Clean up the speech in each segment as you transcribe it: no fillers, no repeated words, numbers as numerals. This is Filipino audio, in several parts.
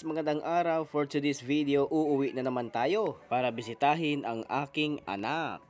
Magandang araw. For today's video, uuwi na naman tayo para bisitahin ang aking anak.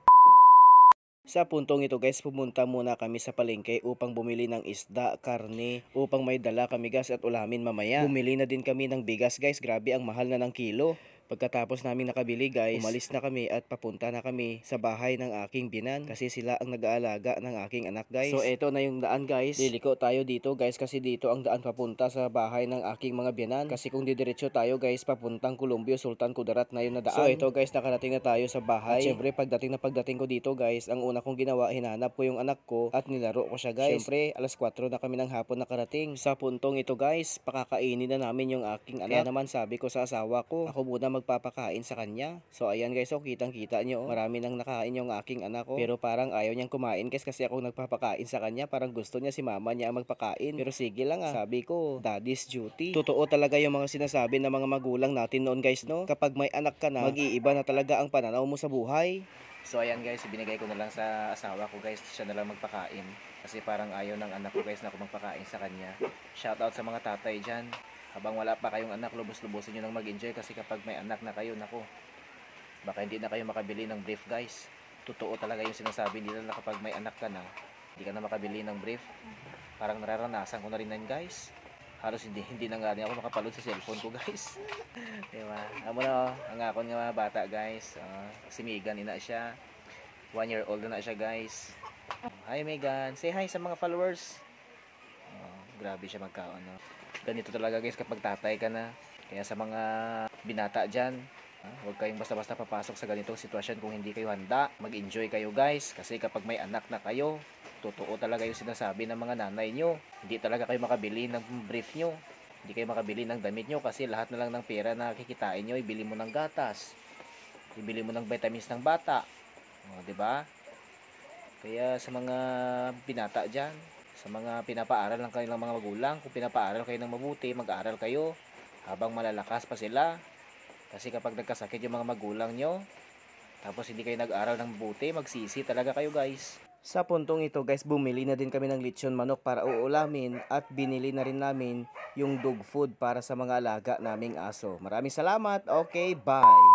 Sa puntong ito guys, pumunta muna kami sa palengke upang bumili ng isda, karne, upang may dala kami gas at ulamin mamaya. Bumili na din kami ng bigas guys, grabe ang mahal na ng kilo. Pagkatapos namin nakabili guys, umalis na kami at papunta na kami sa bahay ng aking binan kasi sila ang nag-aalaga ng aking anak guys. So eto na yung daan guys, liliko tayo dito guys kasi dito ang daan papunta sa bahay ng aking mga binan. Kasi kung didiretso tayo guys papuntang Columbio, Sultan Kudarat na yun na daan. So eto guys, nakarating na tayo sa bahay. At syempre pagdating ko dito guys, ang una kong ginawa, hinanap ko yung anak ko at nilaro ko siya guys. Syempre alas 4 na kami ng hapon nakarating. Sa puntong ito guys, pakakainin na namin yung aking anak. Kaya naman sabi ko sa asawa ko, ako muna magpapakain sa kanya. So ayan guys, so kitang kita nyo, marami nang nakain yung aking anak ko. Pero parang ayaw niyang kumain guys kasi ako nagpapakain sa kanya. Parang gusto niya si mama niya ang magpakain. Pero sige lang sabi ko, daddy's duty. Totoo talaga yung mga sinasabi ng mga magulang natin noon guys, no? Kapag may anak ka na, mag-iiba na talaga ang pananaw mo sa buhay. So ayan guys, binigay ko na lang sa asawa ko guys, siya na lang magpakain. Kasi parang ayaw ng anak ko guys na ako magpakain sa kanya. Shoutout sa mga tatay dyan. Habang wala pa kayong anak, lubos-lubosin nyo nang mag-enjoy kasi kapag may anak na kayo, nako, baka hindi na kayo makabili ng brief guys. Totoo talaga yung sinasabi nila na kapag may anak ka na, hindi ka na makabili ng brief. Parang nararanasan ko na rin yan guys. Halos hindi na nga ako makapalood sa cellphone ko guys. Diba? Amo na ang akon nga bata guys. Si Megan, ina siya. 1 year old na siya guys. Hi Megan, say hi sa mga followers. Grabe siya magkaon, no? Ganito talaga guys kapag tatay ka na. Kaya sa mga binata dyan, huwag kayong basta-basta papasok sa ganitong sitwasyon kung hindi kayo handa. Mag-enjoy kayo guys. Kasi kapag may anak na kayo, totoo talaga yung sinasabi ng mga nanay nyo. Hindi talaga kayo makabili ng brief nyo. Hindi kayo makabili ng damit nyo kasi lahat na lang ng pera na kikitain nyo, ibili mo ng gatas. Ibili mo ng vitamins ng bata. Diba? Kaya sa mga binata dyan, sa mga pinapaaral ng kanilang mga magulang, kung pinapaaral kayo ng mabuti, mag-aaral kayo habang malalakas pa sila. Kasi kapag nagkasakit yung mga magulang nyo, tapos hindi kayo nag-aaral ng mabuti, magsisi talaga kayo guys. Sa puntong ito guys, bumili na din kami ng lechon manok para uulamin at binili na rin namin yung dog food para sa mga alaga naming aso. Maraming salamat. Okay, bye!